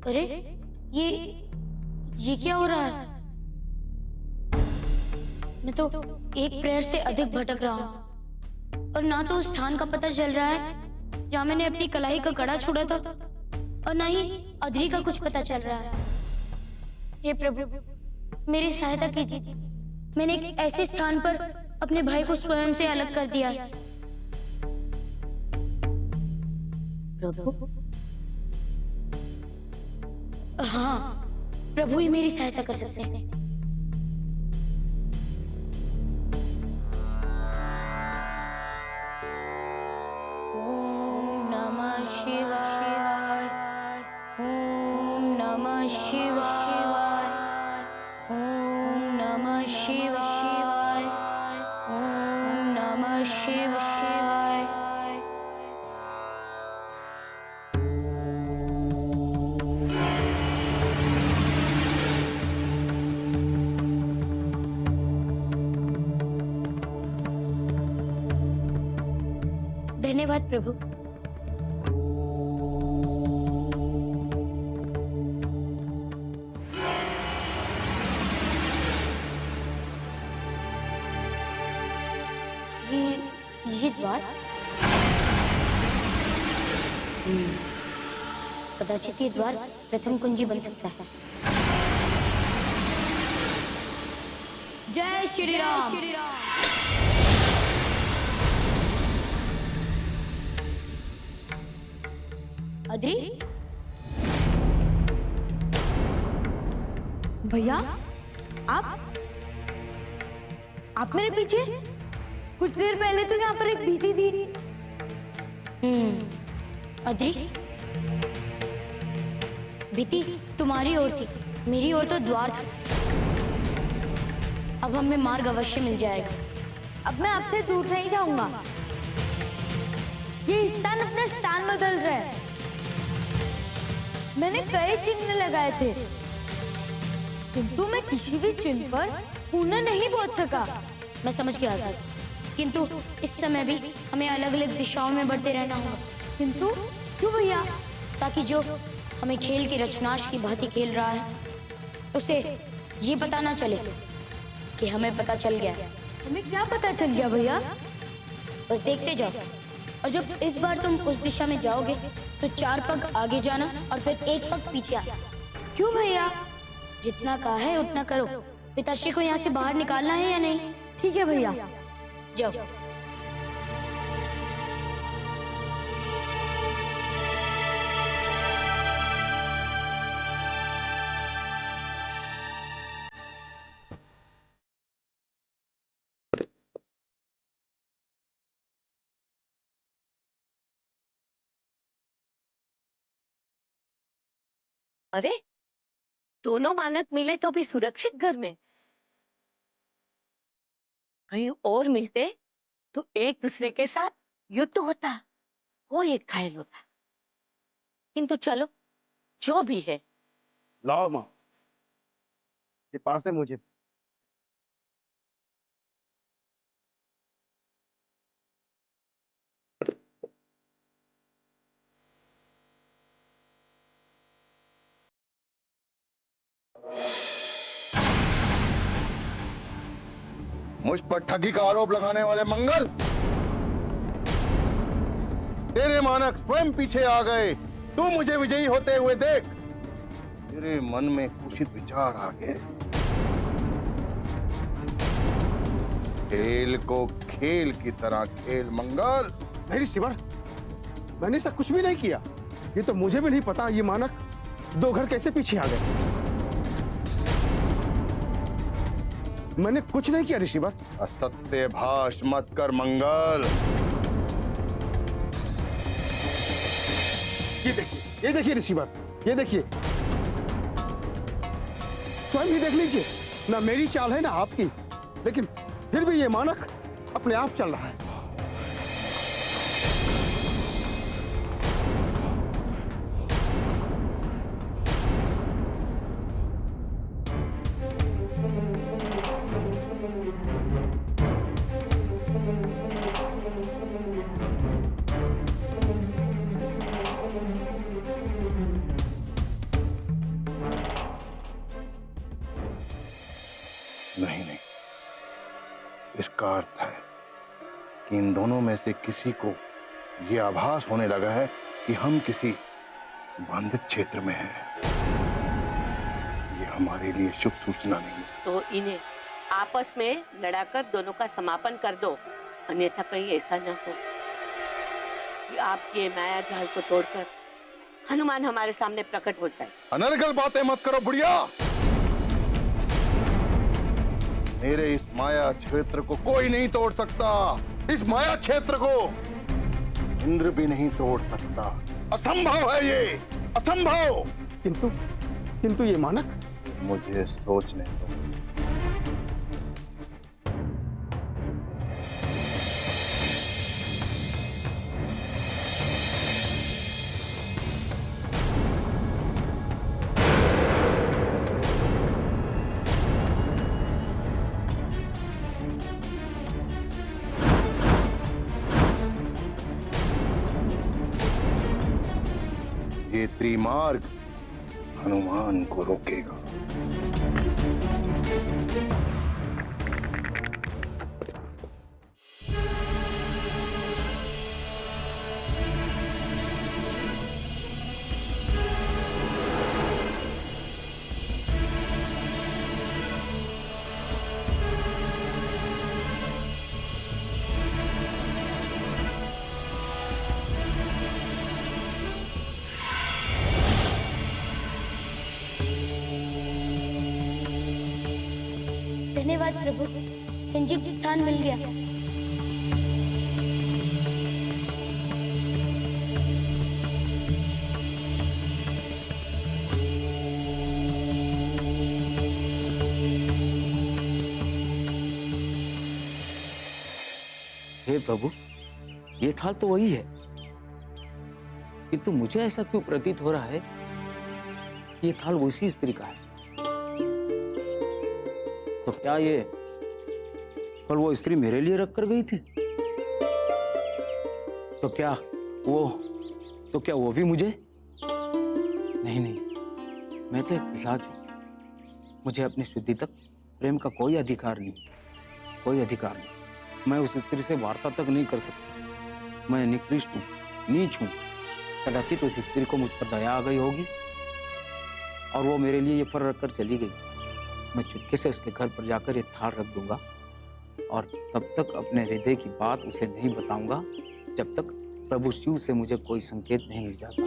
अरे ये क्या हो रहा है? मैं तो एक प्रेयर से अधिक भटक रहा हूँ और ना तो उस स्थान का पता चल रहा है जहाँ मैंने अपनी कलाई का कड़ा छोड़ा था और ना ही अधरी का कुछ पता चल रहा है। हे प्रभु मेरी सहायता कीजिए। मैंने एक ऐसे स्थान पर अपने भाई को स्वयं से अलग कर दिया है। प्रभु? हाँ, प्रभु ही मेरी सहायता कर सकते हैं। ओम नमः शिवाय। ओम नमः शिवाय। ओम नमः शिवाय। ओम नमः शिवाय। धन्यवाद प्रभु। ये द्वार कदाचित ये द्वार प्रथम कुंजी बन सकता है। जय श्री राम। अदरी भैया आप मेरे पीछे? कुछ देर पहले तो यहाँ पर एक भीति थी। अदरी भीति तुम्हारी ओर थी, मेरी ओर तो द्वार था। अब हमें मार्ग अवश्य मिल जाएगा। अब मैं आपसे दूर नहीं जाऊंगा। ये स्थान अपना स्थान बदल रहा है। मैंने कई चिन्ह लगाए थे किंतु मैं किसी भी चिन्ह पर पुनः नहीं पहुंच सका। मैं समझ गया था, किंतु इस समय भी हमें अलग अलग दिशाओं में बढ़ते रहना होगा। किंतु क्यों भैया? ताकि जो हमें खेल के रचनाश की भांति खेल रहा है उसे ये पता ना चले कि हमें पता चल गया। हमें क्या पता चल गया भैया? बस देखते जाओ, और जब इस बार तुम उस दिशा में जाओगे तो 4 पग आगे जाना और फिर 1 पग पीछे आना। क्यों भैया? जितना कहा है उतना करो। पिताश्री को यहाँ से बाहर निकालना है या नहीं? ठीक है भैया। जाओ। अरे दोनों मानक मिले तो भी सुरक्षित घर में, कहीं और मिलते तो एक दूसरे के साथ युद्ध होता, कोई एक घायल होता। किंतु चलो जो भी है। लाओ माँ, ये पास है मुझे। मुझ पर ठगी का आरोप लगाने वाले मंगल, तेरे मानक स्वयं पीछे आ गए। तू मुझे विजयी होते हुए देख। तेरे मन में कुछित विचार आ गए। खेल को खेल की तरह खेल मंगल। नहीं ऋषिवर, मैंने ऐसा कुछ भी नहीं किया। ये तो मुझे भी नहीं पता ये मानक 2 घर कैसे पीछे आ गए। मैंने कुछ नहीं किया ऋषिवर। असत्य भाष मत कर मंगल। ये देखिए ऋषिवर, ये देखिए, स्वयं ही देख लीजिए। ना मेरी चाल है ना आपकी, लेकिन फिर भी ये मानक अपने आप चल रहा है। कि इन दोनों में से किसी को यह आभास होने लगा है कि हम किसी बांधित क्षेत्र में हैं। ये हमारे लिए शुभ सूचना नहीं। तो इन्हें आपस में लड़ाकर दोनों का समापन कर दो, अन्यथा कहीं ऐसा न हो कि आपके माया जाल को तोड़कर हनुमान हमारे सामने प्रकट हो जाए। अनर्गल बातें मत करो बुढ़िया। मेरे इस माया क्षेत्र को कोई नहीं तोड़ सकता। इस माया क्षेत्र को इंद्र भी नहीं तोड़ सकता। असंभव है ये, असंभव। किंतु ये मानक, मुझे सोचने दो। ये त्रिमार्ग हनुमान को रोकेगा। धन्यवाद प्रभु, संयुक्त स्थान मिल गया। हे प्रभु, ये थाल तो वही है, किंतु मुझे ऐसा क्यों प्रतीत हो रहा है कि ये थाल उसी स्त्री का है। तो क्या ये फल वो स्त्री मेरे लिए रख कर गई थी? तो क्या वो भी मुझे? नहीं, मैं तो एक प्रहलाद हूं। मुझे अपनी शुद्धि तक प्रेम का कोई अधिकार नहीं। मैं उस स्त्री से वार्ता तक नहीं कर सकता। मैं निकृष्ट हूं, नीच हूं। कदाचित उस स्त्री को मुझ पर दया आ गई होगी और वो मेरे लिए ये फल रखकर चली गई। मैं चुपके से उसके घर पर जाकर ये थाल रख दूंगा और तब तक अपने हृदय की बात उसे नहीं बताऊंगा जब तक प्रभु शिव से मुझे कोई संकेत नहीं मिल जाता।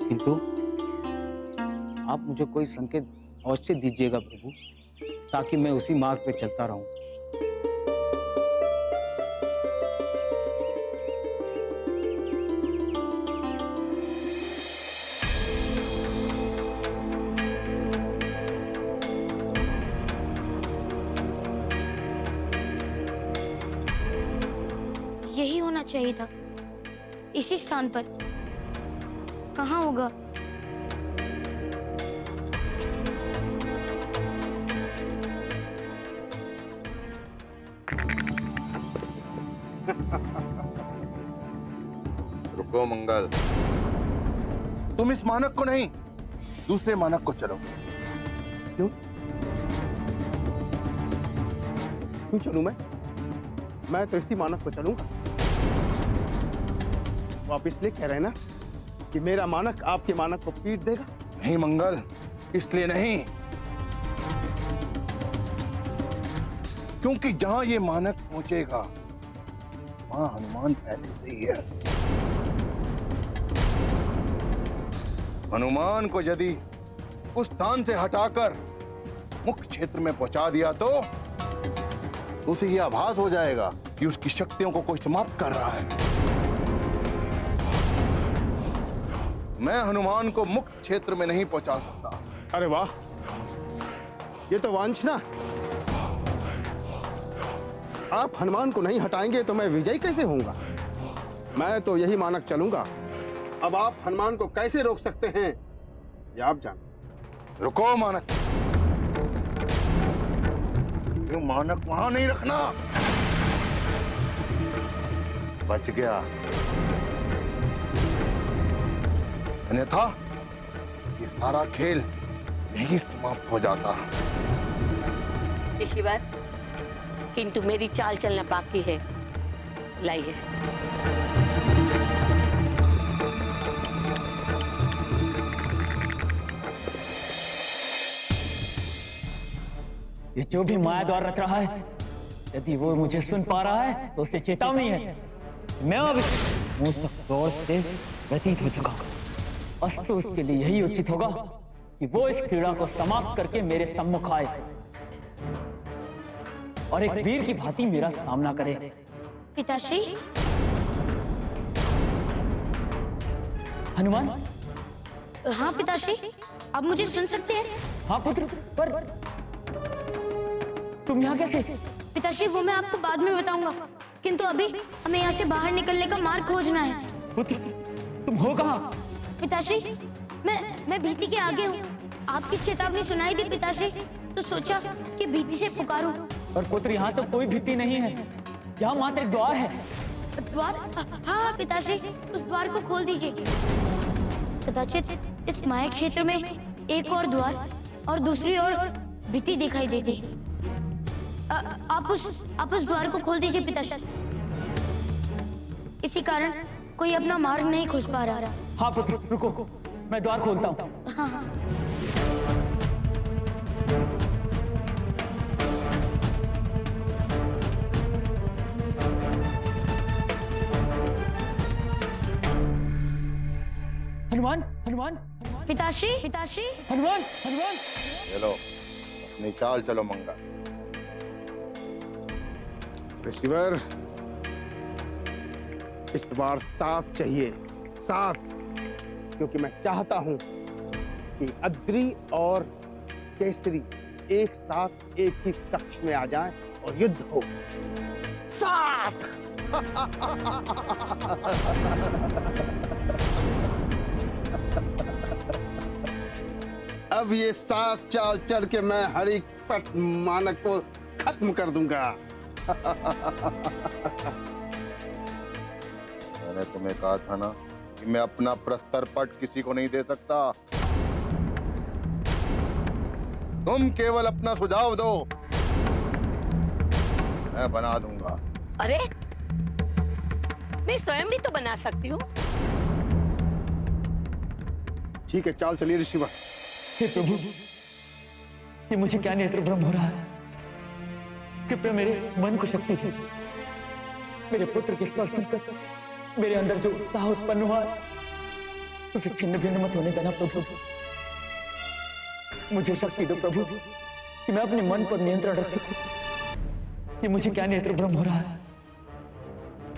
किंतु आप मुझे कोई संकेत अवश्य दीजिएगा प्रभु, ताकि मैं उसी मार्ग पे चलता रहूं। यही होना चाहिए था, इसी स्थान पर। कहाँ होगा? रुको मंगल, तुम इस मानक को नहीं, दूसरे मानक को चलो। क्यों चलूं मैं तो इसी मानक को चलूंगा। तो आप इसलिए कह रहे हैं ना कि मेरा मानक आपके मानक को पीट देगा? नहीं मंगल, इसलिए नहीं, क्योंकि जहां ये मानक पहुंचेगा वहां हनुमान पहले से ही है। हनुमान को यदि उस स्थान से हटाकर मुख्य क्षेत्र में पहुंचा दिया तो उसे यह आभास हो जाएगा कि उसकी शक्तियों को कोई समाप्त कर रहा है। मैं हनुमान को मुक्त क्षेत्र में नहीं पहुंचा सकता। अरे वाह, ये तो वांछना। आप हनुमान को नहीं हटाएंगे तो मैं विजयी कैसे होऊंगा? मैं तो यही मानक चलूंगा। अब आप हनुमान को कैसे रोक सकते हैं ये आप जान। रुको मानक, ये मानक वहां नहीं रखना। बच गया, अन्यथा ये सारा खेल यही समाप्त हो जाता। ऋषिवर, किंतु मेरी चाल चलना बाकी है। लाइए। ये जो भी माया द्वार रच रहा है, यदि वो मुझे सुन पा रहा है तो उसे चेतावनी है। मैं अब मुंह तक दौर से व्यतीत हो चुका हूं। अस्तु उसके लिए यही उचित होगा कि वो इस क्रीड़ा को समाप्त करके मेरे सम्मुख आए और एक वीर की भांति मेरा सामना करे। पिताश्री, हनुमान। हाँ पिताश्री, आप मुझे सुन सकते हैं? हाँ पुत्र, पर तुम यहाँ कैसे? पिताश्री, वो मैं आपको बाद में बताऊंगा, किंतु अभी हमें यहाँ से बाहर निकलने का मार्ग खोजना है। पुत्र, तुम हो कहाँ? पिताश्री, मैं भीति के आगे हूँ। आपकी चेतावनी सुनाई दी पिताश्री, तो सोचा कि भीति से पुकारूं। पर पुत्र, यहाँ तो कोई भीति नहीं है, यहाँ मात्र एक द्वार है। द्वार? हाँ पिताश्री, उस द्वार को खोल दीजिए। कदाचित इस माया क्षेत्र में एक और द्वार और दूसरी ओर भीति दिखाई देती। आप उस द्वार को खोल दीजिए पिताश्री। इसी कारण कोई अपना मार्ग नहीं खोज पा रहा। हाँ पुत्र, रुको, मैं द्वार खोलता हूँ। हाँ हाँ। हनुमान, हनुमान, पिताश्री, पिताश्री, हनुमान, हनुमान। चलो अपनी चाल चलो मंगा। ऋषिवर, इस बार साथ चाहिए, साथ, क्योंकि मैं चाहता हूं कि अद्री और केसरी एक साथ एक ही कक्ष में आ जाएं और युद्ध हो। साथ। अब ये साथ चाल चढ़ के मैं हरिपट मानक को खत्म कर दूंगा। मैंने तुम्हें कहा था ना कि मैं अपना प्रस्तर पट किसी को नहीं दे सकता। तुम केवल अपना सुझाव दो, मैं बना दूंगा। अरे, मैं स्वयं भी तो बना सकती हूँ। ठीक है, चाल चलिए ऋषिवर। हे प्रभु, ये मुझे क्या नेत्र भ्रम हो रहा है? कृपया मेरे मन को शक्ति दे। मेरे पुत्र के स्वर सुनकर मेरे अंदर जो उत्साह उत्पन्न हुआ उसे छिन्न भिन्न मत होने देना प्रभु। मुझे शक्ति दो प्रभु कि मैं अपने मन पर नियंत्रण रख सकूं। ये मुझे क्या नेत्र भ्रम हो रहा है?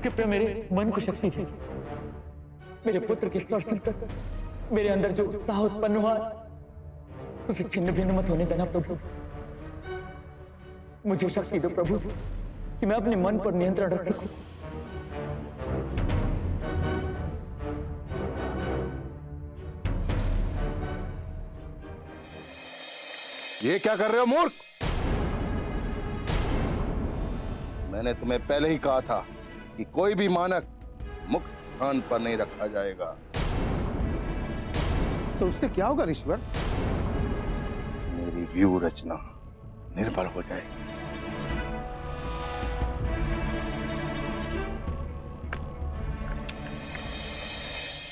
कृपया मेरे मन को शक्ति दे। मेरे पुत्र के स्वर सुनकर मेरे अंदर जो उत्साह उत्पन्न हुआ उसे छिन्न भिन्न मत होने देना प्रभु। मुझे शक्ति दो प्रभु कि मैं अपने मन पर नियंत्रण रख सकूं। ये क्या कर रहे हो मूर्ख? मैंने तुम्हें पहले ही कहा था कि कोई भी मानक मुक्त स्थान पर नहीं रखा जाएगा। तो उससे क्या होगा ऋषिवर? मेरी व्यूह रचना निर्बल हो जाएगी।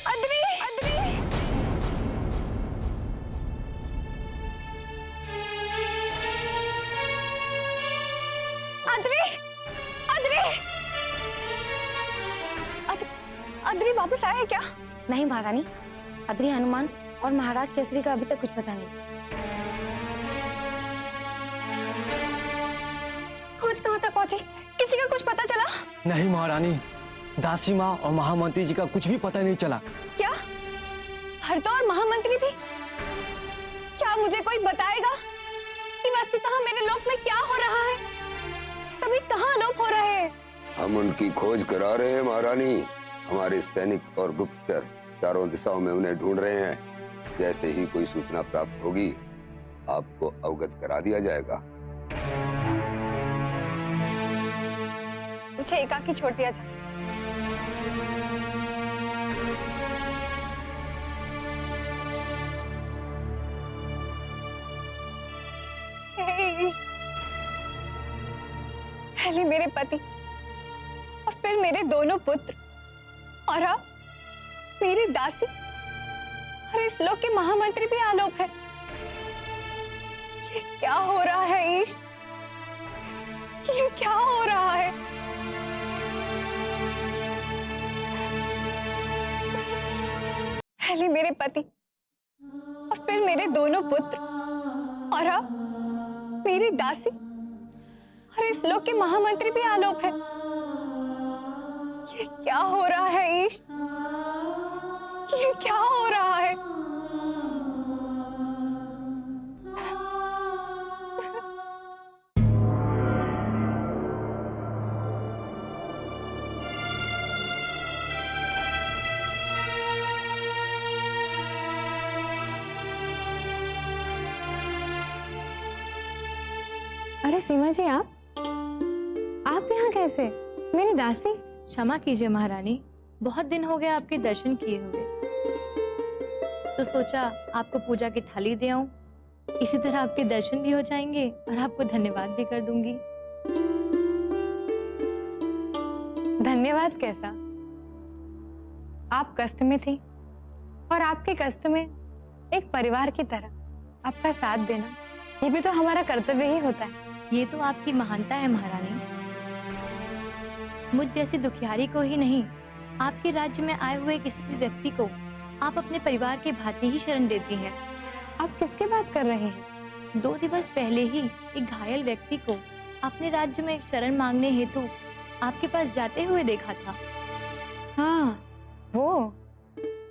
Adraee, Adraee. Adraee, Adraee. Adraee वापस आए क्या? नहीं महारानी, अद्री हनुमान और महाराज केसरी का अभी तक कुछ पता नहीं। खोज कहाँ तक पहुंची? किसी का कुछ पता चला? नहीं महारानी, दासी माँ और महामंत्री जी का कुछ भी पता नहीं चला। क्या? हरतो और महामंत्री भी? क्या मुझे कोई बताएगा कि वस्तुतः मेरे लोक में क्या हो रहा है? कभी कहाँ लोप हो रहे हैं? हम उनकी खोज करा रहे हैं महारानी। हमारे सैनिक और गुप्तचर चारों दिशाओं में उन्हें ढूंढ रहे हैं। जैसे ही कोई सूचना प्राप्त होगी आपको अवगत करा दिया जाएगा। मुझे एकाकी छोड़ दिया जाए। पहले मेरे पति और फिर मेरे दोनों पुत्र और अब मेरी दासी और इस लोक के महामंत्री भी आलोप है। ये क्या हो रहा है ईश? ये क्या हो रहा है? पहले मेरे पति और फिर मेरे दोनों पुत्र और अब मेरी दासी और इस लोक के महामंत्री भी आलोप है। ये क्या हो रहा है ईश? ये क्या हो रहा है? अरे सीमा जी, आप यहाँ कैसे? मेरी दासी। क्षमा कीजिए महारानी, बहुत दिन हो गए आपके दर्शन किए हुए, तो सोचा आपको पूजा की थाली दे आऊं। इसी तरह आपके दर्शन भी हो जाएंगे और आपको धन्यवाद भी कर दूंगी। धन्यवाद कैसा? आप कष्ट में थी और आपके कष्ट में एक परिवार की तरह आपका साथ देना, ये भी तो हमारा कर्तव्य ही होता है। ये तो आपकी महानता है महारानी। मुझ जैसी दुखियारी को ही नहीं, आपके राज्य में आए हुए किसी भी व्यक्ति को आप अपने परिवार के भांति ही शरण देती हैं। आप किसकी बात कर रहे हैं? 2 दिवस पहले ही एक घायल व्यक्ति को अपने राज्य में शरण मांगने हेतु आपके पास जाते हुए देखा था। हाँ, वो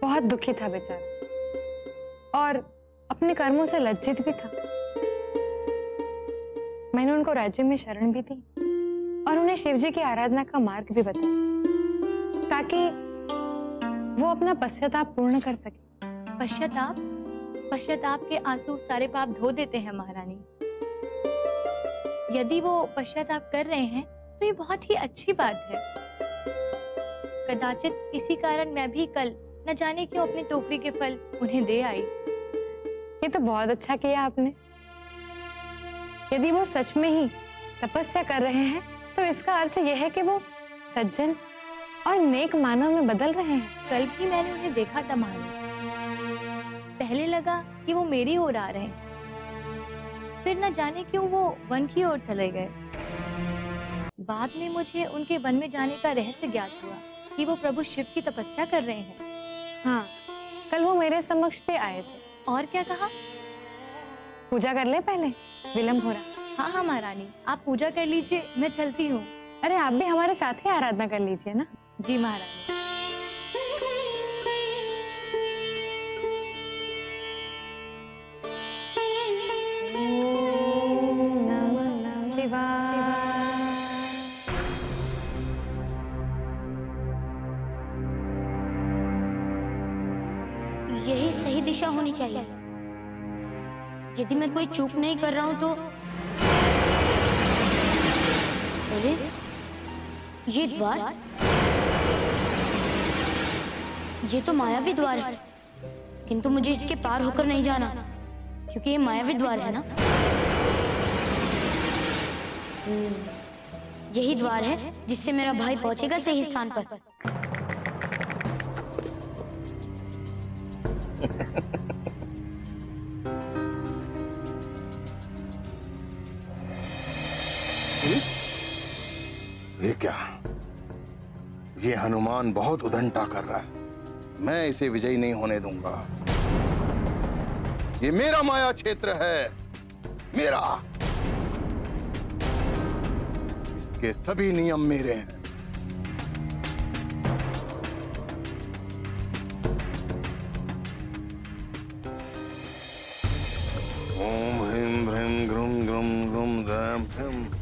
बहुत दुखी था बेचारा और अपने कर्मों से लज्जित भी था। मैंने उनको राज्य में शरण भी दी और उन्हें शिवजी की आराधना का मार्ग भी बताया ताकि वो अपना पश्चाताप पूर्ण कर सके। पश्चाताप? पश्चाताप के आंसू सारे पाप धो देते हैं महारानी। यदि वो पश्चाताप कर रहे हैं तो ये बहुत ही अच्छी बात है। कदाचित इसी कारण मैं भी कल न जाने क्यों अपनी टोकरी के फल उन्हें दे आई। ये तो बहुत अच्छा किया आपने। यदि वो सच में ही तपस्या कर रहे हैं तो इसका अर्थ यह है कि वो सज्जन और नेक मानव में बदल रहे हैं। कल भी मैंने उन्हें देखा था महारानी। पहले लगा कि वो मेरी ओर आ रहे हैं, फिर न जाने क्यों वो वन की ओर चले गए। बाद में मुझे उनके वन में जाने का रहस्य ज्ञात हुआ कि वो प्रभु शिव की तपस्या कर रहे हैं। हाँ, कल वो मेरे समक्ष पे आए थे। और क्या कहा? पूजा कर ले, पहले विलंब हो रहा। हाँ हाँ महारानी, आप पूजा कर लीजिए, मैं चलती हूँ। अरे आप भी हमारे साथ ही आराधना कर लीजिए ना। जी महारानी। ओम नमः शिवाय। यही सही दिशा होनी चाहिए। यदि मैं कोई चूक नहीं कर रहा हूं तो अरे ये द्वार, ये तो मायावी द्वार है, किंतु मुझे इसके पार होकर नहीं जाना क्योंकि ये मायावी द्वार है ना। यही द्वार है जिससे मेरा भाई पहुंचेगा सही स्थान पर। ये क्या? ये हनुमान बहुत उदंडा कर रहा है। मैं इसे विजयी नहीं होने दूंगा। ये मेरा माया क्षेत्र है, मेरा। इसके सभी नियम मेरे हैं। ओम ह्रीं ह्रीं ग्रूम ग्रूम ग्रूम ह्रीं ह्रीं।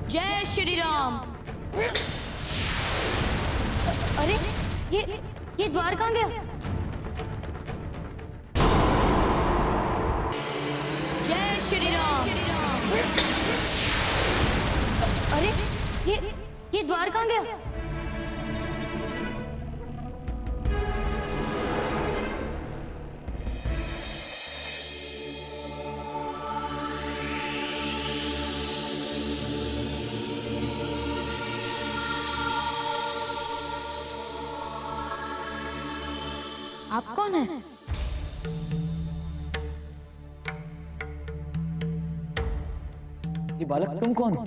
जय श्री राम। अरे ये द्वार कहाँ गया? जय श्री राम। अरे ये द्वार कहाँ गया? कौन है? ये बालक तुम कौन हो?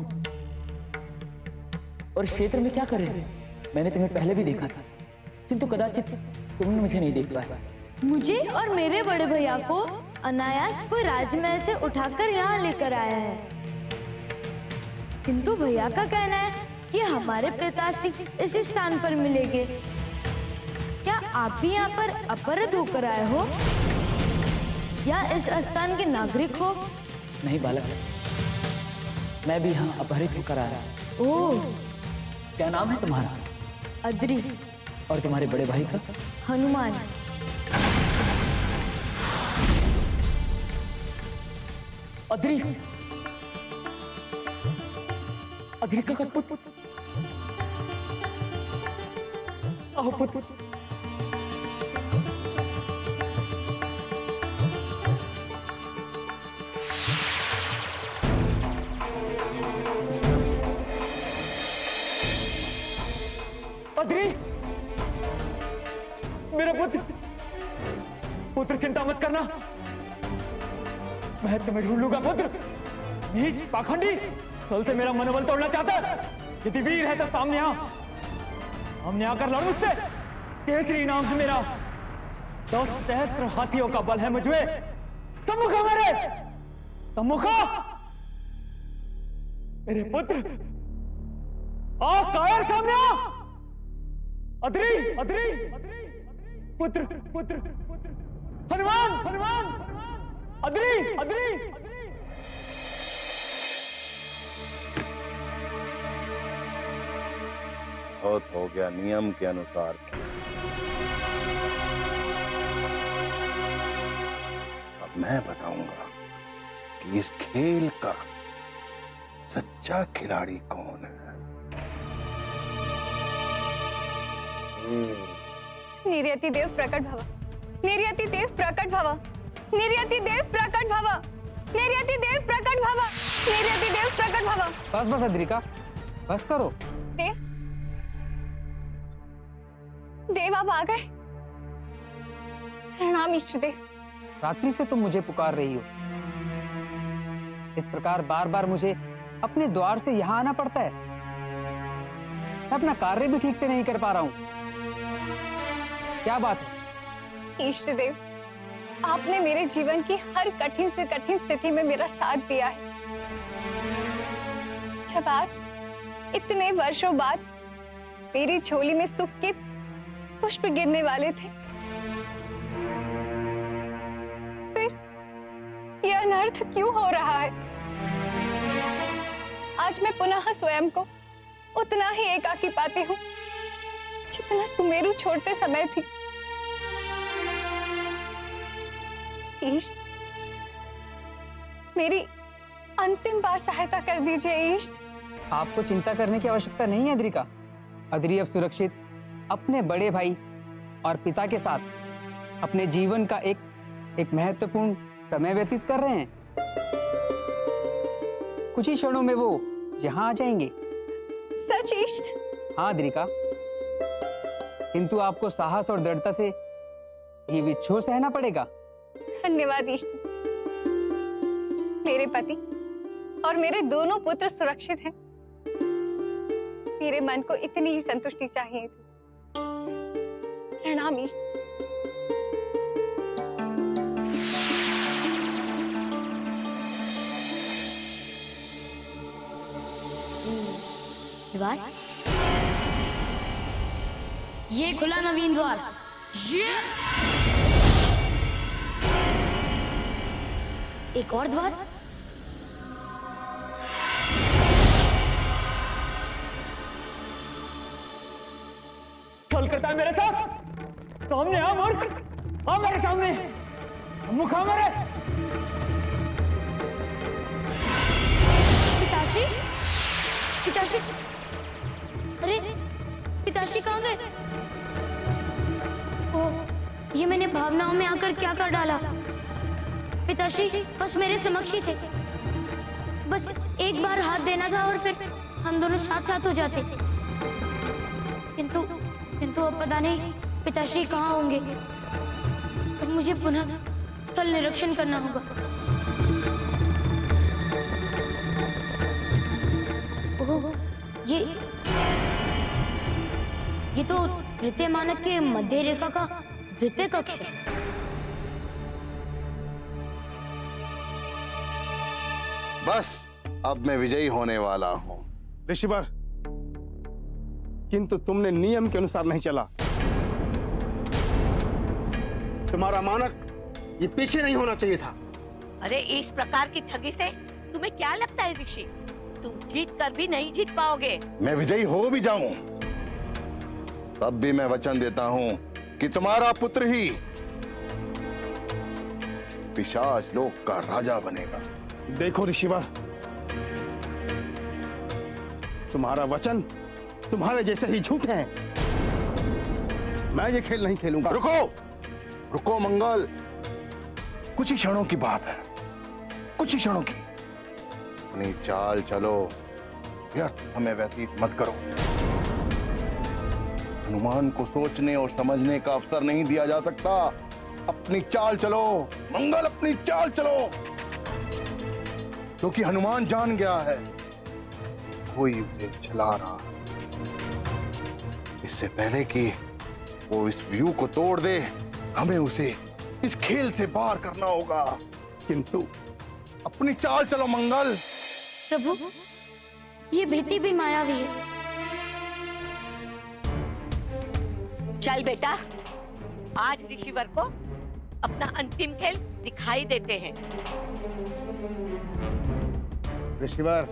और इस क्षेत्र में क्या कर रहे हो? मैंने तुम्हें पहले भी देखा था, किंतु कदाचित तुमने मुझे नहीं देख पाया। मुझे और मेरे बड़े भैया को अनायास कोई राजमहल से उठाकर यहाँ लेकर आया है, किंतु भैया का कहना है कि हमारे पिताश्री इस स्थान पर मिलेंगे। क्या आप भी यहाँ पर अपहृत होकर आए हो या इस स्थान के नागरिक हो? नहीं बालक, मैं भी यहाँ अपहरित होकर आया। ओह, क्या नाम है तुम्हारा? अद्री। और तुम्हारे बड़े भाई का? हनुमान। अद्री, अद्री का पुत्र। आओ पुत्र। अद्री, मेरा पुत्र। पुत्र चिंता मत करना, मैं तुम्हें ढूंढ लूंगा पुत्र। नीच पाखंडी, छल से मेरा मनोबल तोड़ना चाहता है। यदि वीर है तो सामने आ, सामने आकर लड़ मुझसे। केसरी नाम से मेरा 10 सहस्त्र हाथियों का बल है मुझे। सम्मुख आ मेरे, सम्मुख आ मेरे पुत्र। आ कायर, सामने आ। अद्री, अद्री, पुत्र, पुत्र, हनुमान, हनुमान, अद्री, अद्री। बहुत हो गया नियम के अनुसार। अब मैं बताऊंगा कि इस खेल का सच्चा खिलाड़ी कौन है। निर्यति देव प्रकट भव, निर्यति देव प्रकट भव, निर्यति देव प्रकट भव, निर्यति देव प्रकट भव, निर्यति देव प्रकट भव। बस बस अद्रिका, बस करो। देव, देव आप आ गए। प्रणाम इष्ट देव। रात्रि से तुम मुझे पुकार रही हो। इस प्रकार बार बार मुझे अपने द्वार से यहाँ आना पड़ता है। मैं अपना कार्य भी ठीक से नहीं कर पा रहा हूँ। क्या बात है? इष्ट देव, आपने मेरे जीवन की हर कठिन से कठिन स्थिति में मेरा साथ दिया है। जब आज इतने वर्षों बाद मेरी झोली में सुख के पुष्प गिरने वाले थे, फिर यह अनर्थ क्यों हो रहा है? आज मैं पुनः स्वयं को उतना ही एकाकी पाती हूँ जितना सुमेरु छोड़ते समय थी। इष्ट, मेरी अंतिम बार सहायता कर दीजिए इष्ट। आपको चिंता करने की आवश्यकता नहीं है अद्रिका। अद्री अब सुरक्षित अपने बड़े भाई और पिता के साथ अपने जीवन का एक महत्वपूर्ण समय व्यतीत कर रहे हैं। कुछ ही क्षणों में वो यहाँ आ जाएंगे। सच इष्ट? हाँ अद्रिका, किंतु आपको साहस और दृढ़ता से ये विक्षोभ सहना पड़ेगा। धन्यवाद इष्ट। मेरे पति और मेरे दोनों पुत्र सुरक्षित हैं। मेरे मन को इतनी ही संतुष्टि चाहिए थी। प्रणाम इष्ट। द्वार, ये खुला नवीन द्वार। ये एक और द्वार। छल करता है मेरे साथ? सामने आ मूर्ख, आ मेरे सामने, मुख आ मेरे। पिताश्री, पिताश्री, अरे पिताश्री कहाँ गए? ओह, ये मैंने भावनाओं में आकर क्या कर डाला? पिताश्री बस मेरे समक्ष ही थे। बस एक बार हाथ देना था और फिर हम दोनों साथ साथ हो जाते। किंतु अब पता नहीं पिताश्री कहाँ होंगे। अब मुझे पुनः स्थल निरीक्षण करना होगा। ओह, ये तो तृतीय मानक के मध्य रेखा का द्वितीय कक्ष है। बस अब मैं विजयी होने वाला हूँ। ऋषिवर, किंतु तुमने नियम के अनुसार नहीं चला। तुम्हारा मानक ये पीछे नहीं होना चाहिए था। अरे इस प्रकार की ठगी से तुम्हें क्या लगता है ऋषि? तुम जीत कर भी नहीं जीत पाओगे। मैं विजयी हो भी जाऊं तब भी मैं वचन देता हूं कि तुम्हारा पुत्र ही पिशाच लोक का राजा बनेगा। देखो ऋषिवर, तुम्हारा वचन तुम्हारे जैसे ही झूठ है। मैं ये खेल नहीं खेलूंगा। रुको रुको मंगल, कुछ ही क्षणों की बात है, कुछ ही क्षणों की। अपनी चाल चलो, व्यर्थ समय व्यतीत मत करो। हनुमान को सोचने और समझने का अवसर नहीं दिया जा सकता। अपनी चाल चलो मंगल, अपनी चाल चलो, क्योंकि हनुमान जान गया है कोई उसे चला रहा है। इससे पहले कि वो इस व्यू को तोड़ दे, हमें उसे इस खेल से बाहर करना होगा। किंतु अपनी चाल चलो मंगल। प्रभु, ये भीति भी मायावी है। चल बेटा, आज ऋषिवर को अपना अंतिम खेल दिखाई देते हैं। ऋषिवर,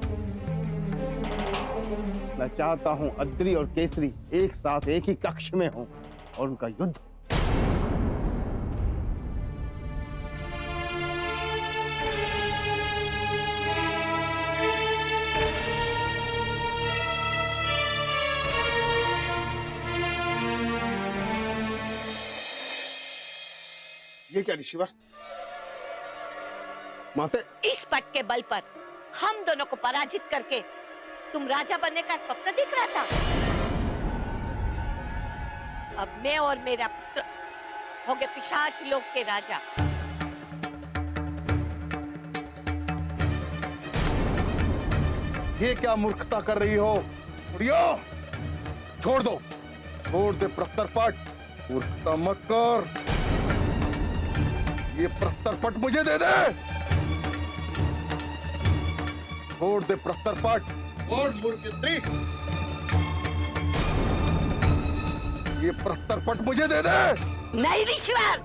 मैं चाहता हूं अद्री और केसरी एक साथ एक ही कक्ष में हों और उनका युद्ध। ये क्या ऋषिवर? माते, इस पट के बल पर हम दोनों को पराजित करके तुम राजा बनने का स्वप्न दिख रहा था। अब मैं और मेरा पुत्र हो गए पिशाच लोक के राजा। ये क्या मूर्खता कर रही हो? उड़ियो, छोड़ दो, छोड़ दे प्रस्तर पट। मूर्खता मत कर। ये प्रस्तर पट मुझे दे दे। छोड़ दे प्रस्तर पट। और मूर्खत्री, ये प्रस्तर पट मुझे दे दे। नहीं ऋषिवर,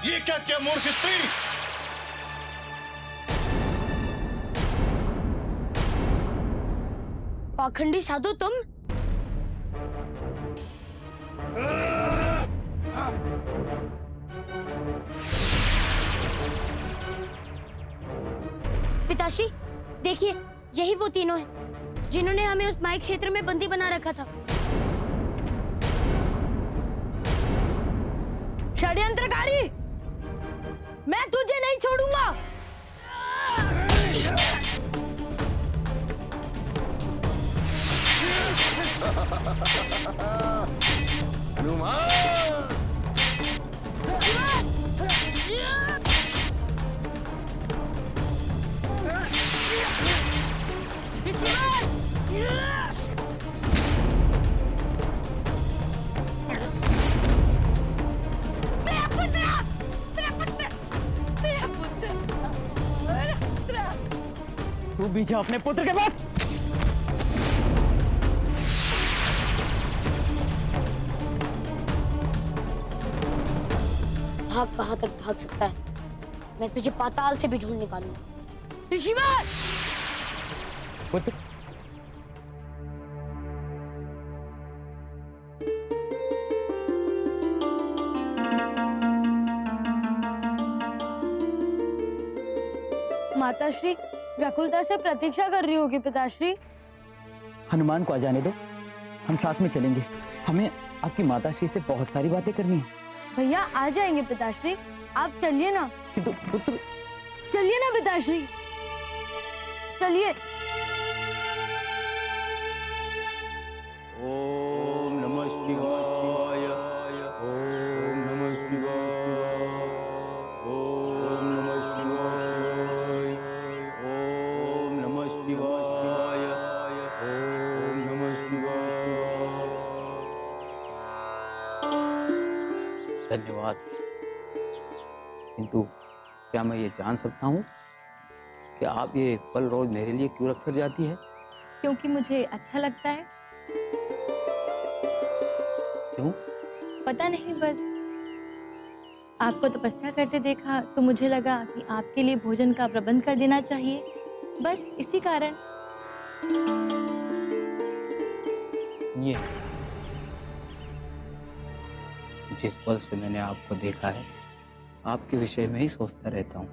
ये क्या क्या मूर्ख स्त्री? पाखंडी साधु तुम? पिताश्री, देखिए, यही वो तीनों हैं जिन्होंने हमें उस माइक क्षेत्र में बंदी बना रखा था। षड्यंत्रकारी, मैं तुझे नहीं छोड़ूंगा। हनुमान, तू भी जा अपने पुत्र के पास। भाग कहाँ तक भाग सकता है? मैं तुझे पाताल से भी ढूंढ निकालूंगा। ऋषिवर, पुत्र, माताश्री व्याकुलता से प्रतीक्षा कर रही होगी पिताश्री। हनुमान को आ जाने दो, हम साथ में चलेंगे। हमें आपकी माताश्री से बहुत सारी बातें करनी है। भैया आ जाएंगे पिताश्री, आप चलिए ना। किंतु पुत्र, चलिए ना पिताश्री, चलिए। ओम नमः शिवाय, ओम नमः शिवाय, ओम नमः शिवाय, ओम नमः शिवाय, ओम नमः शिवाय। धन्यवाद। किंतु क्या मैं ये जान सकता हूँ कि आप ये फल रोज मेरे लिए क्यों रख कर जाती है? क्योंकि मुझे अच्छा लगता है। क्यों? पता नहीं, बस आपको तपस्या करते देखा तो मुझे लगा कि आपके लिए भोजन का प्रबंध कर देना चाहिए, बस इसी कारण। ये जिस पल से मैंने आपको देखा है, आपके विषय में ही सोचता रहता हूँ।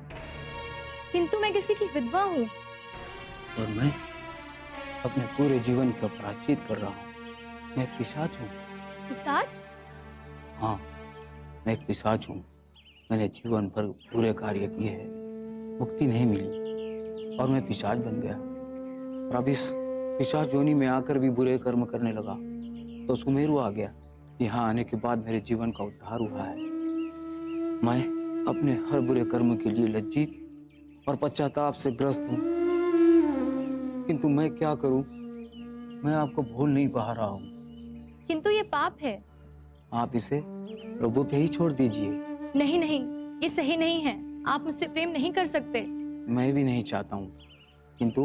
किंतु मैं किसी की विधवा हूँ। और मैं अपने पूरे जीवन का प्रायश्चित कर रहा हूँ। मैं एक पिशाच हूँ। पिशाच? हाँ, मैं एक पिशाच हूँ। मैंने जीवन भर बुरे कार्य किए हैं, मुक्ति नहीं मिली और मैं पिशाच बन गया। और अब इस पिशाच योनि में आकर भी बुरे कर्म करने लगा तो सुमेरु आ गया। यहाँ आने के बाद मेरे जीवन का उद्धार हुआ है। मैं अपने हर बुरे कर्म के लिए लज्जित और पश्चाताप से ग्रस्त हूँ। किंतु मैं क्या करूं? मैं आपको भूल नहीं पा रहा हूं। किंतु ये पाप है। आप इसे प्रभु पे ही छोड़ दीजिए। नहीं नहीं, ये सही नहीं है। आप मुझसे प्रेम नहीं कर सकते। मैं भी नहीं चाहता हूं, किंतु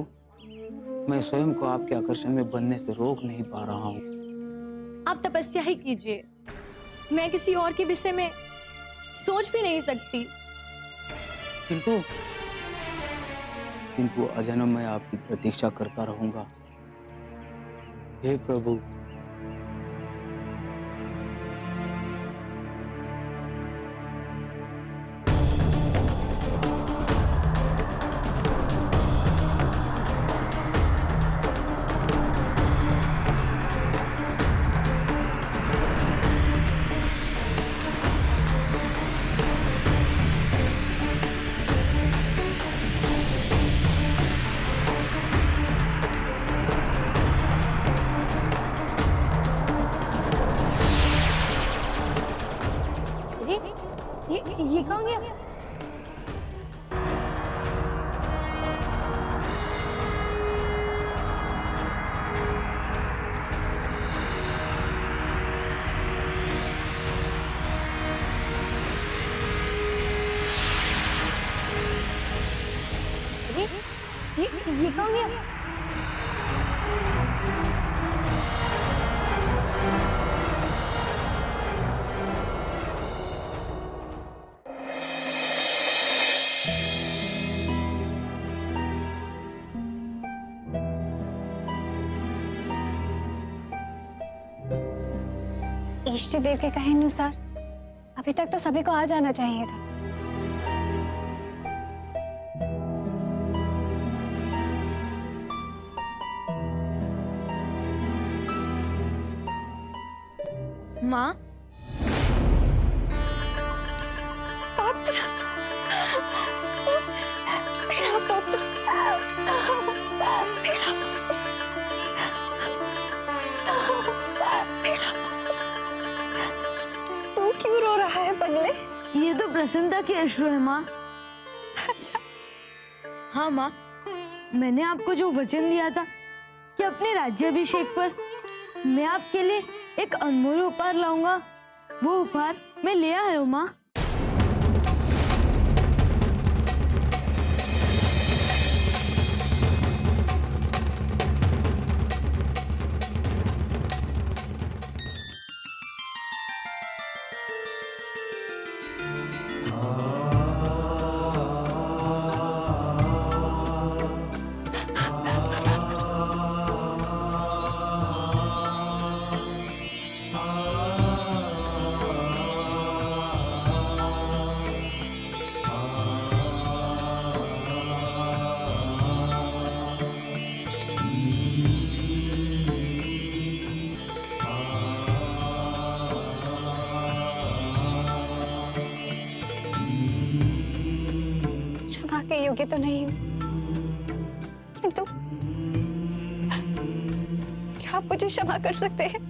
मैं स्वयं को आपके आकर्षण में बनने से रोक नहीं पा रहा हूं। आप तपस्या ही कीजिए। मैं किसी और के विषय में सोच भी नहीं सकती। किंतु अजन्म मैं आपकी प्रतीक्षा करता रहूंगा। हे प्रभु। ये कौन गया? ये कौन गया? इष्ट देव के कहे अनुसार अभी तक तो सभी को आ जाना चाहिए था। माँ, पुत्र, मेरा पुत्र, तू क्यों रो रहा है पगले? ये तो प्रसन्नता के अश्रु है माँ। अच्छा। हाँ माँ, मैंने आपको जो वचन दिया था कि अपने राज्याभिषेक पर मैं आपके लिए एक अनमोल उपहार लाऊंगा, वो उपहार मैं ले आया हूँ माँ। क्षमा के योग्य तो नहीं हूँ, किंतु क्या मुझे क्षमा कर सकते हैं।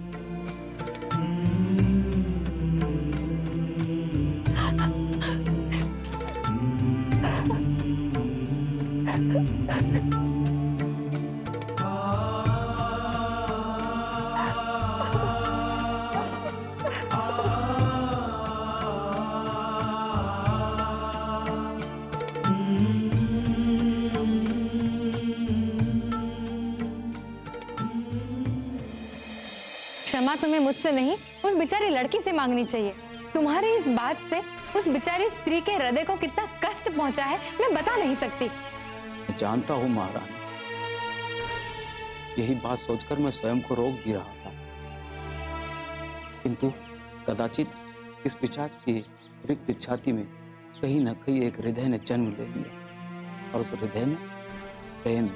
क्षमा तुम्हें मुझसे नहीं, उस बेचारी लड़की से मांगनी चाहिए। तुम्हारी इस बात से उस बेचारी स्त्री के हृदय को कितना कष्ट पहुंचा है मैं बता नहीं सकती। मैं जानता हूँ महारानी, यही बात सोचकर मैं स्वयं को रोक भी रहा था, किंतु कदाचित इस पिशाच की रिक्त छाती में कहीं न कहीं एक हृदय ने जन्म ले लिया, और उस हृदय में प्रेम।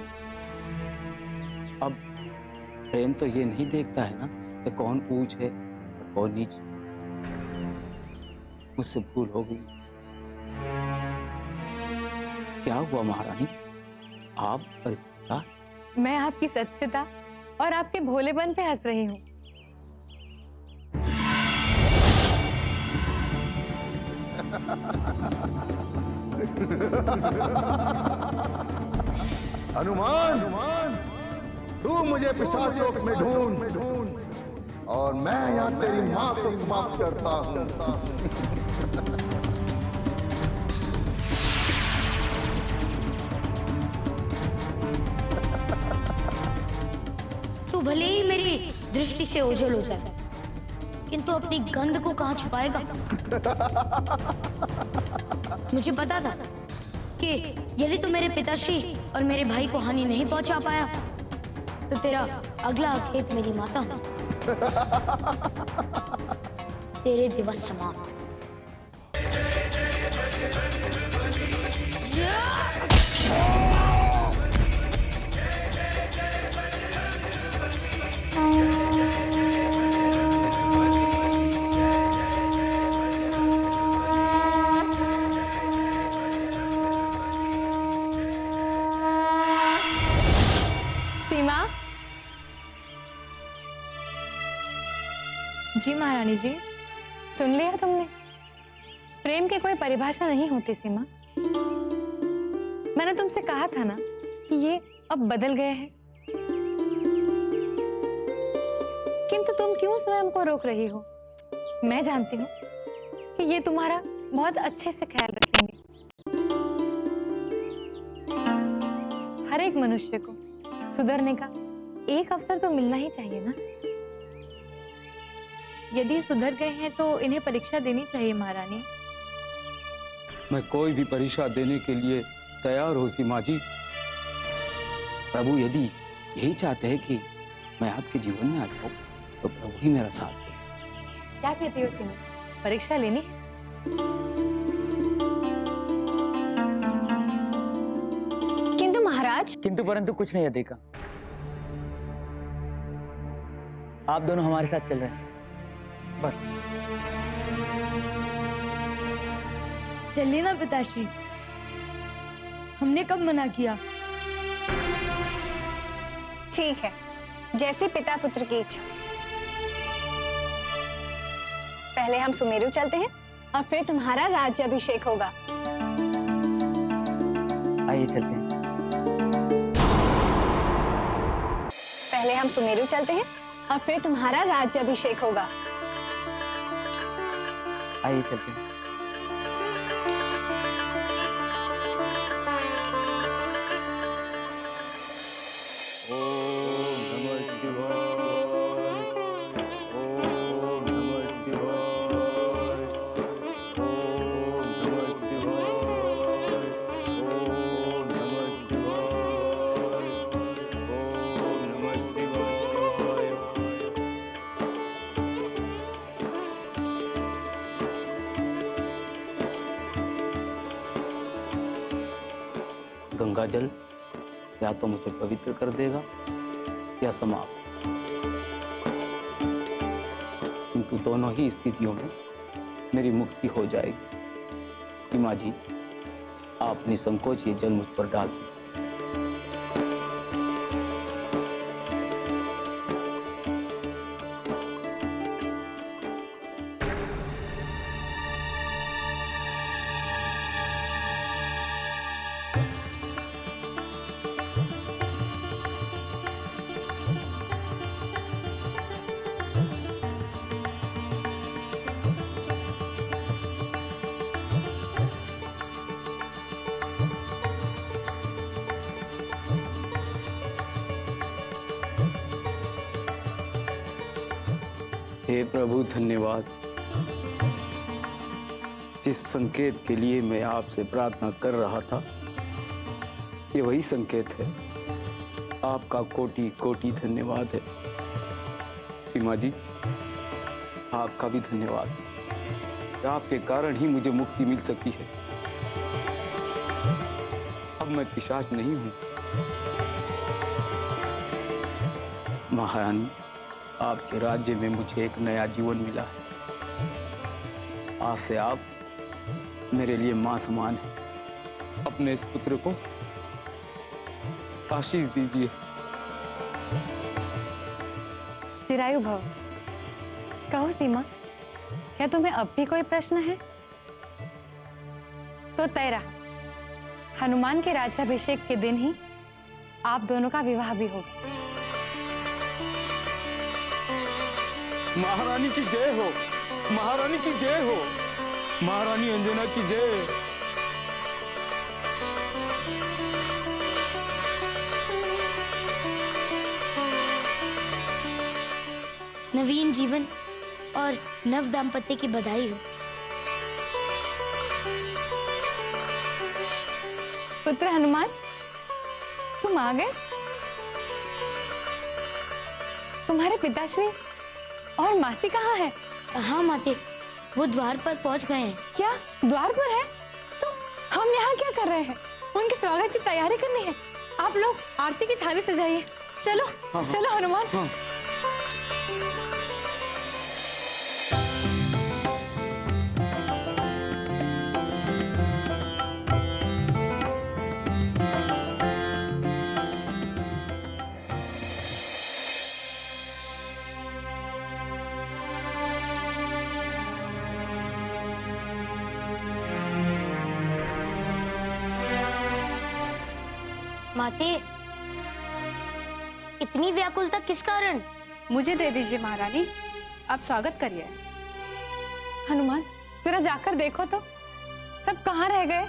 अब प्रेम तो ये नहीं देखता है ना कि कौन ऊंच है और कौन नीच। मुझसे भूल हो गई। क्या हुआ महारानी, आप और इस प्रकार? मैं आपकी सत्यता और आपके भोलेपन पे हंस रही हूँ। हनुमान, तू मुझे पिशाच लोक में ढूंढ और मैं यहाँ तेरी माँ को समाप्त करता हूँ। तू भले ही मेरी दृष्टि से ओझल हो जाए, किंतु अपनी गंध को कहाँ छुपाएगा? मुझे पता था कि यदि तू मेरे पिताश्री और मेरे भाई को हानि नहीं पहुंचा पाया तो तेरा अगला खेत मेरी माता। तेरे दिवस समाप्त। सीमा। जी महारानी जी। सुन लिया तुमने? प्रेम की कोई परिभाषा नहीं होती सीमा। मैंने तुमसे कहा था ना कि ये अब बदल गए हैं, किंतु तुम क्यों स्वयं को रोक रही हो? मैं जानती हूँ कि ये तुम्हारा बहुत अच्छे से ख्याल रखेंगे। हर एक मनुष्य को सुधरने का एक अवसर तो मिलना ही चाहिए ना। यदि सुधर गए हैं तो इन्हें परीक्षा देनी चाहिए महारानी। मैं कोई भी परीक्षा देने के लिए तैयार हूँ सीमा जी। प्रभु यदि यही चाहते हैं कि मैं आपके जीवन में आ जाऊं तो प्रभु ही मेरा साथ दे। क्या कहती हो सीमा, परीक्षा लेनी है? किंतु महाराज। किंतु परंतु कुछ नहीं अधिका। आप दोनों हमारे साथ चल रहे हैं बस। चलिए ना पिताश्री, हमने कब मना किया? ठीक है, जैसे पिता पुत्र की इच्छा। पहले हम सुमेरु चलते हैं और फिर तुम्हारा राज्याभिषेक होगा। आइए चलते हैं। पहले हम सुमेरु चलते हैं और फिर तुम्हारा राज्याभिषेक होगा। आइए चलते हैं। गंगा जल या तो मुझे पवित्र कर देगा या समाप्त, किंतु दोनों ही स्थितियों में मेरी मुक्ति हो जाएगी। सीमा जी, आप निसंकोच ये जल मुझ पर डाल दें। हे प्रभु धन्यवाद। जिस संकेत के लिए मैं आपसे प्रार्थना कर रहा था, ये वही संकेत है। आपका कोटि कोटि धन्यवाद है। सीमा जी, आपका भी धन्यवाद। आपके कारण ही मुझे मुक्ति मिल सकी है। अब मैं पिशाच नहीं हूं। महारानी, आपके राज्य में मुझे एक नया जीवन मिला है। आज से आप मेरे लिए मां समान है। अपने इस पुत्र को आशीष दीजिए। चिरायु भव। कहो सीमा, क्या तुम्हें अब भी कोई प्रश्न है? तो तय रहा, हनुमान के राज्याभिषेक के दिन ही आप दोनों का विवाह भी होगा। महारानी की जय हो, महारानी की जय हो, महारानी अंजना की जय। नवीन जीवन और नव दाम्पत्य की बधाई हो। पुत्र हनुमान, तुम आ गए। तुम्हारे पिताश्री और मासी कहाँ है? हाँ माते, वो द्वार पर पहुंच गए हैं। क्या द्वार पर है? तो हम यहाँ क्या कर रहे हैं? उनके स्वागत की तैयारी करनी है। आप लोग आरती की थाली सजाइए। चलो चलो हनुमान। माते, इतनी व्याकुलता किस कारण? मुझे दे दीजिए महारानी, आप स्वागत करिए। हनुमान, जरा जाकर देखो तो सब कहाँ रह गए?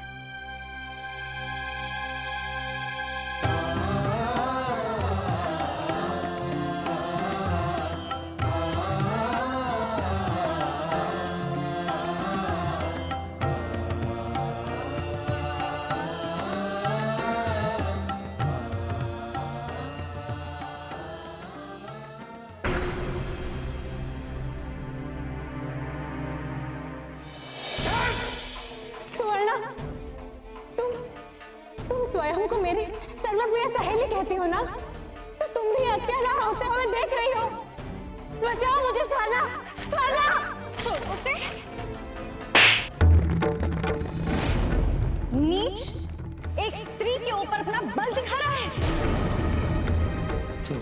तुम स्वयं को मेरी सर्वप्रिय सहेली कहती हो ना? तो तुम भी अत्याचार होते हुए देख रही हो। बचाओ मुझे स्वर्णा, स्वर्णा! छोड़ो उसे। नीच, एक स्त्री के ऊपर अपना बल दिखा रहा है। तू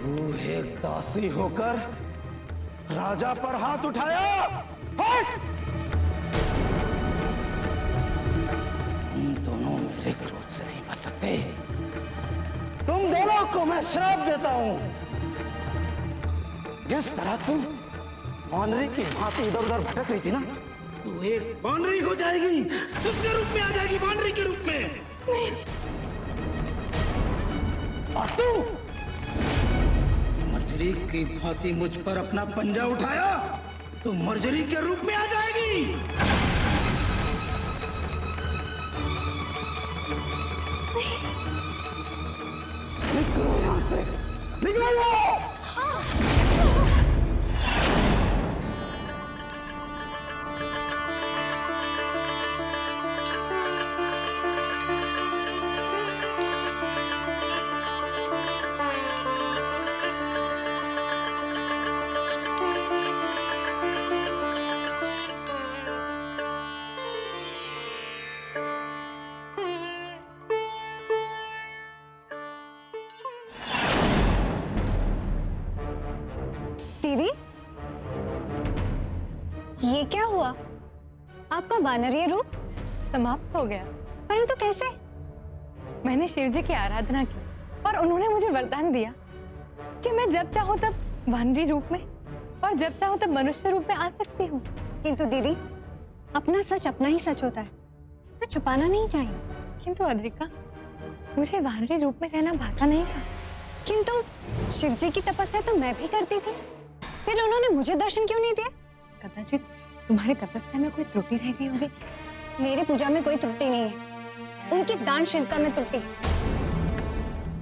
एक दासी होकर राजा पर हाथ उठाया। फट! तुम दोनों मेरे क्रोध से नहीं बच सकते। तुम दोनों को मैं श्राप देता हूं। जिस तरह तुम वानरी की भांति इधर उधर भटक रही थी ना, तू एक वानरी हो जाएगी। उसके रूप में आ जाएगी, वानरी के रूप में। और तू मर्जरी की भांति मुझ पर अपना पंजा उठाया तो मर्जरी के रूप में आ जाएगी। निकलो यहां से, निकलो! दीदी, ये क्या हुआ? आपका वानरीय रूप समाप्त हो गया। परंतु कैसे? मैंने शिव जी की आराधना की और उन्होंने मुझे वरदान दिया कि मैं जब चाहूं तब वानरी रूप में और जब चाहूं तब मनुष्य रूप में आ सकती हूँ। किंतु दीदी, अपना सच अपना ही सच होता है, इसे छुपाना नहीं चाहिए। किंतु अद्रिका, मुझे वानरी रूप में रहना भाता नहीं था। किंतु शिव जी की तपस्या तो मैं भी करती थी। फिर उन्होंने मुझे दर्शन क्यों नहीं दिए? कदाचित तुम्हारी तपस्या में कोई त्रुटि रह गई होगी। मेरी पूजा में कोई त्रुटि नहीं है, उनकी दानशीलता में त्रुटि है।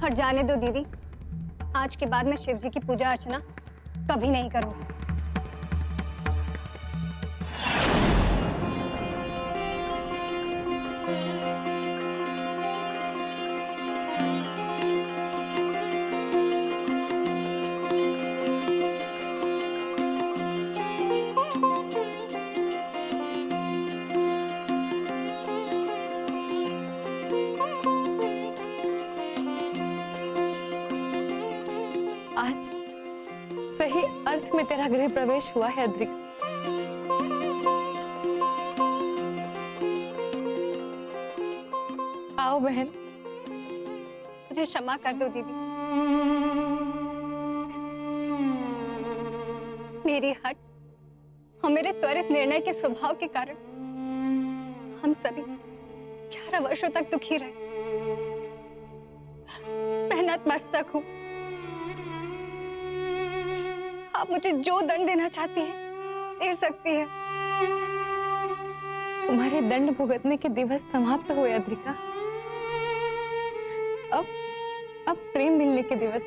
और जाने दो दीदी, आज के बाद मैं शिव जी की पूजा अर्चना कभी नहीं करूंगी। आज सही अर्थ में तेरा गृह प्रवेश हुआ है अद्रिका। आओ बहन। मुझे क्षमा कर दो दीदी, मेरी हट और मेरे त्वरित निर्णय के स्वभाव के कारण हम सभी 11 वर्षों तक दुखी रहे। मैं नतमस्तक हूं। आप मुझे जो दंड देना चाहती हैं दे सकती है। तुम्हारे दंड भुगतने के दिवस समाप्त हुए अद्रिका। अब प्रेम मिलने के दिवस।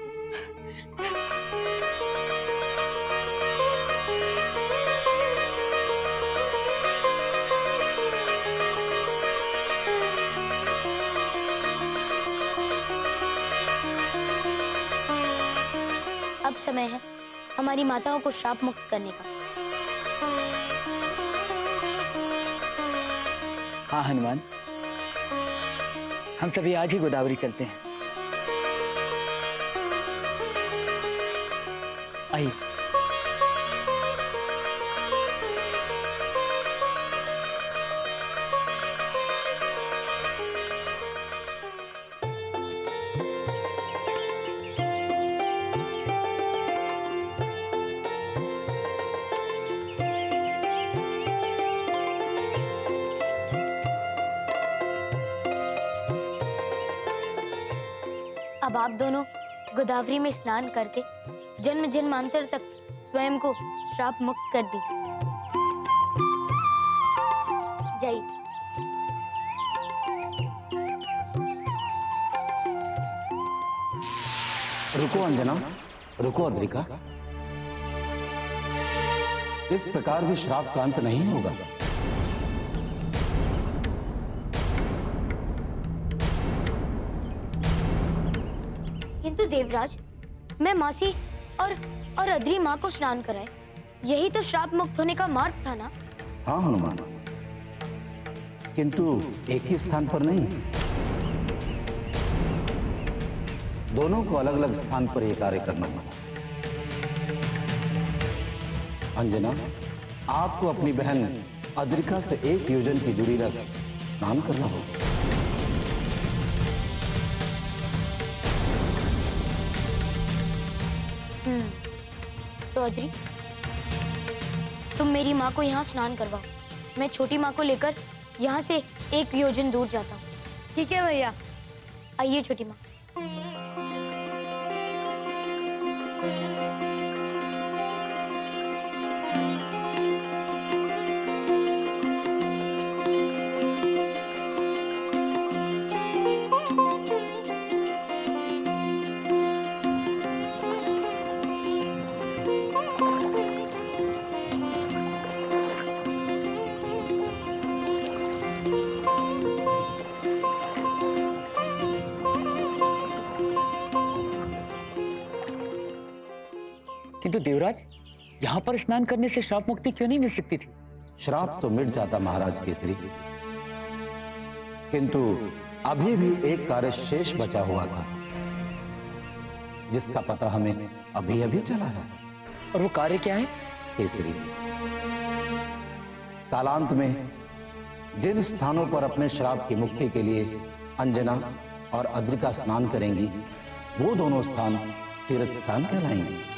अब समय है हमारी माताओं को श्राप मुक्त करने का। हाँ हनुमान, हम सभी आज ही गोदावरी चलते हैं। आइए। अब आप दोनों गोदावरी में स्नान करके जन्म जन्मांतर तक स्वयं को श्राप मुक्त कर दी। जाइए। रुको अंजना, रुको अद्रिका। इस प्रकार भी श्राप का अंत नहीं होगा। किंतु देवराज, मैं मासी और अद्री माँ को स्नान कराए, यही तो श्राप मुक्त होने का मार्ग था ना? हाँ हनुमान, किंतु एक ही स्थान पर नहीं, दोनों को अलग अलग स्थान पर यह कार्य करना होगा। अंजना, आपको अपनी बहन अद्रिका से 1 योजन की दूरी रख स्नान करना होगा। तो अद्री, तुम मेरी माँ को यहाँ स्नान करवाओ, मैं छोटी माँ को लेकर यहाँ से 1 योजन दूर जाता हूँ। ठीक है भैया। आइए छोटी माँ। किंतु देवराज, यहाँ पर स्नान करने से श्राप मुक्ति क्यों नहीं मिल सकती थी? श्राप तो मिट जाता महाराज केसरी, किंतु अभी भी एक कार्य शेष बचा हुआ था, जिसका पता हमें अभी अभी चला है। और वो कार्य क्या है? केसरी, कालांत में जिन स्थानों पर अपने श्राप की मुक्ति के लिए अंजना और अद्रिका स्नान करेंगी, वो दोनों स्थान तीर्थ स्थान कहलाएंगे।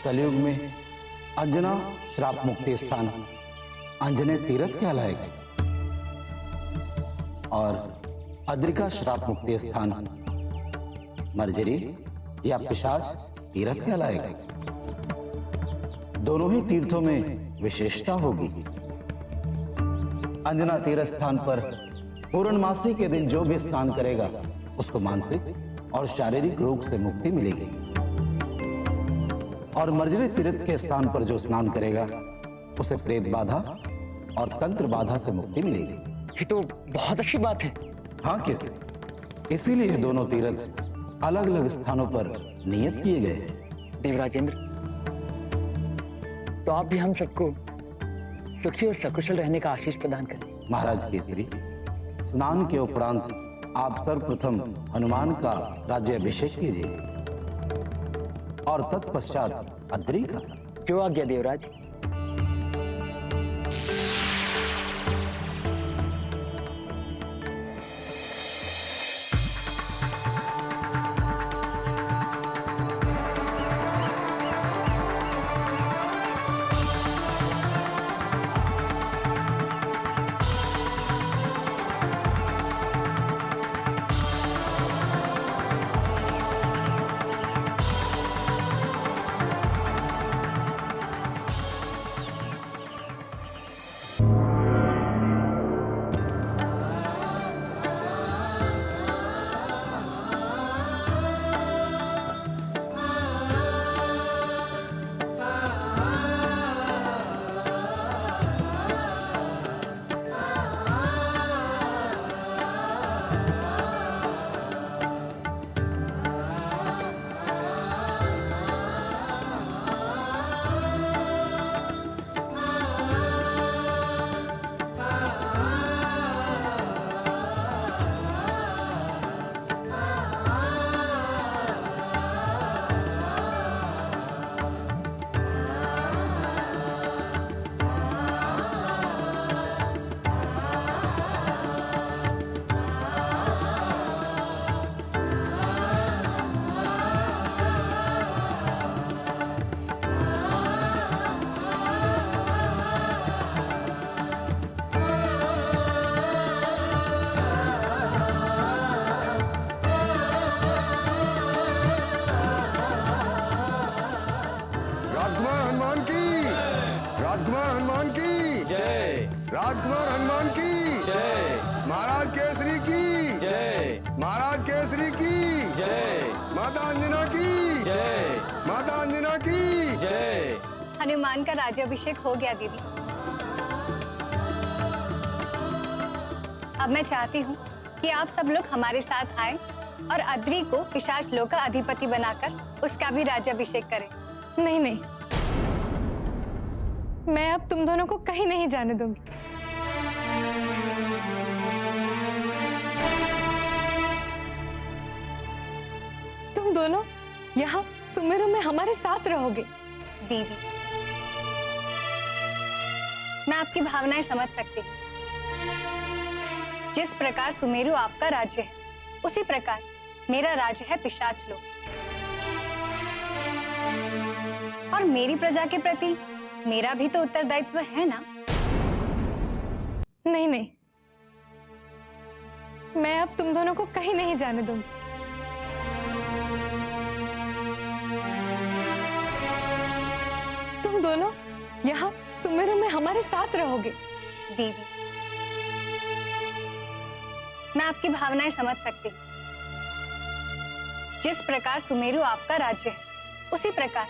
कलयुग में अंजना श्राप मुक्ति स्थान अंजने तीर्थ कहलाएगा और अद्रिका श्राप मुक्ति स्थान मर्जरी या पिशाच तीर्थ कहलाएगा। दोनों ही तीर्थों में विशेषता होगी। अंजना तीर्थ स्थान पर पूर्णमासी के दिन जो भी स्नान करेगा उसको मानसिक और शारीरिक रोग से मुक्ति मिलेगी, और मर्जरी तीर्थ के स्थान पर जो स्नान करेगा उसे प्रेत बाधा और तंत्र बाधा से मुक्ति मिलेगी। ये तो बहुत अच्छी बात है। हाँ कैसे, इसीलिए दोनों तीर्थ अलग अलग स्थानों पर नियत किए गए हैं। देवराजेंद्र, तो आप भी हम सबको सुखी और सकुशल रहने का आशीष प्रदान करें। महाराज केसरी, स्नान के उपरांत आप सर्वप्रथम हनुमान का राज्याभिषेक कीजिए और तत्पश्चात अद्रि का। जो आज्ञा देवराज। राजकुमार हनुमान की, राजकुमार हनुमान की जय, राजकुमार हनुमान की जय, महाराज केसरी की जय, महाराज केसरी की जय, माता अंजना की जय, माता अंजना की जय। हनुमान का राज्याभिषेक हो गया दीदी। अब मैं चाहती हूँ कि आप सब लोग हमारे साथ आए और अद्रि को पिशाच लोक का अधिपति बनाकर उसका भी राज्याभिषेक करें। नहीं नहीं, मैं अब तुम दोनों को कहीं नहीं जाने दूंगी। तुम दोनों यहाँ सुमेरु में हमारे साथ रहोगे। दीदी, मैं आपकी भावनाएं समझ सकती हूँ। जिस प्रकार सुमेरु आपका राज्य है, उसी प्रकार मेरा राज्य है पिशाच लोक। और मेरी प्रजा के प्रति मेरा भी तो उत्तरदायित्व है ना? नहीं नहीं, मैं अब तुम दोनों को कहीं नहीं जाने दूंगी। तुम दोनों यहाँ सुमेरु में हमारे साथ रहोगे। दीदी, मैं आपकी भावनाएं समझ सकती हूँ। जिस प्रकार सुमेरु आपका राज्य है, उसी प्रकार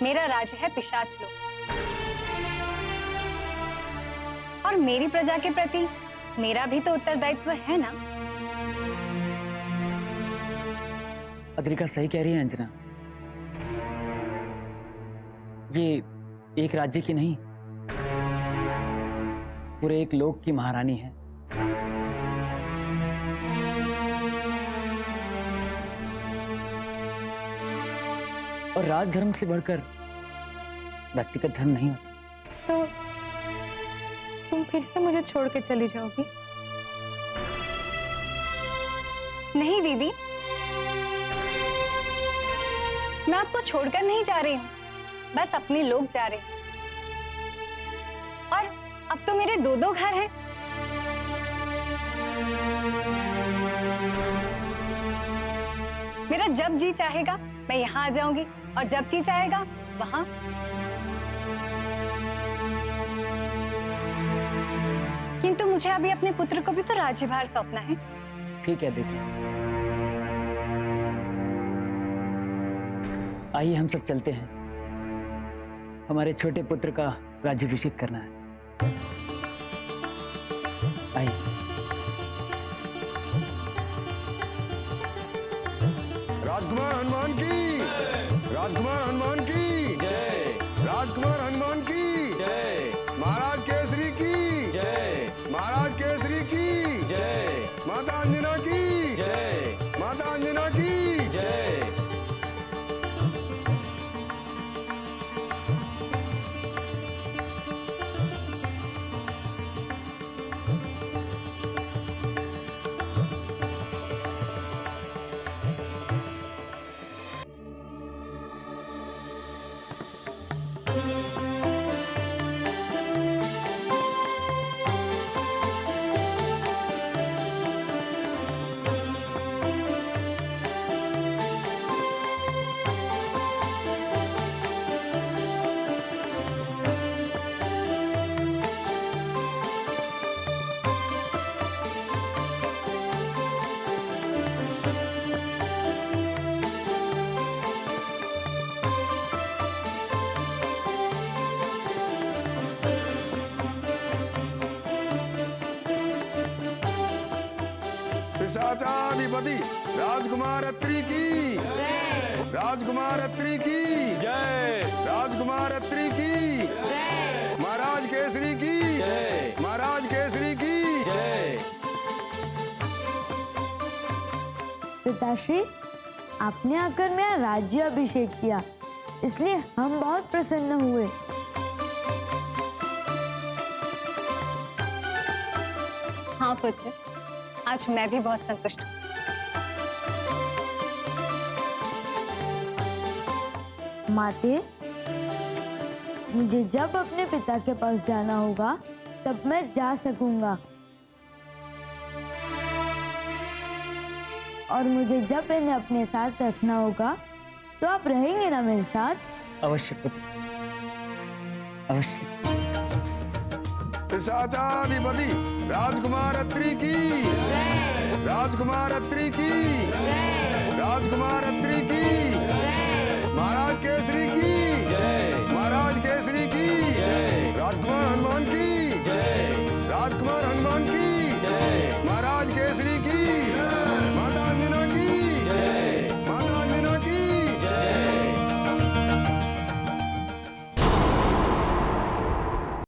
मेरा राज्य है पिशाच लोक। और मेरी प्रजा के प्रति मेरा भी तो उत्तरदायित्व है ना? अद्रिका सही कह रही है अंजना। ये एक राज्य की नहीं, पूरे एक लोक की महारानी है। और राज धर्म से बढ़कर व्यक्तिगत धर्म नहीं होता। तो तुम फिर से मुझे छोड़ के चली जाओगी? नहीं दीदी, मैं आपको छोड़कर नहीं जा रही हूँ, बस अपने लोग जा रहे हैं। और अब तो मेरे दो दो घर हैं। मेरा जब जी चाहेगा मैं यहाँ आ जाऊंगी और जब जी चाहेगा वहां। मुझे अभी अपने पुत्र को भी तो राज्यभार सौंपना है। ठीक है दीदी, आइए हम सब चलते हैं, हमारे छोटे पुत्र का राज्याभिषेक करना है। आइए। राजकुमार हनुमान की, राजकुमार हनुमान की जय, राजकुमार हनुमान की जय, महाराज केसरी की जय, महाराज केसरी की जय, माता अंजना की जय, माता अंजना की जय। पिशाचाधिपति राजकुमार अत्रि की, राजकुमार अत्रि की जय, राजकुमार अत्रि की जय, महाराज केसरी की जय, महाराज केसरी की जय। पिताश्री, आपने आकर मेरा राज्याभिषेक किया, इसलिए हम बहुत प्रसन्न हुए। हाँ पुत्र, आज मैं भी बहुत संतुष्ट हूँ। माते, मुझे जब अपने पिता के पास जाना होगा तब मैं जा सकूंगा, और मुझे जब इन्हें अपने साथ रखना होगा तो आप रहेंगे ना मेरे साथ? अवश्य पुत्र, अवश्य। पिशाचाधिपति राजकुमार अत्रि की, राजकुमार अत्रि की, राजकुमार अत्रि की, महाराज केसरी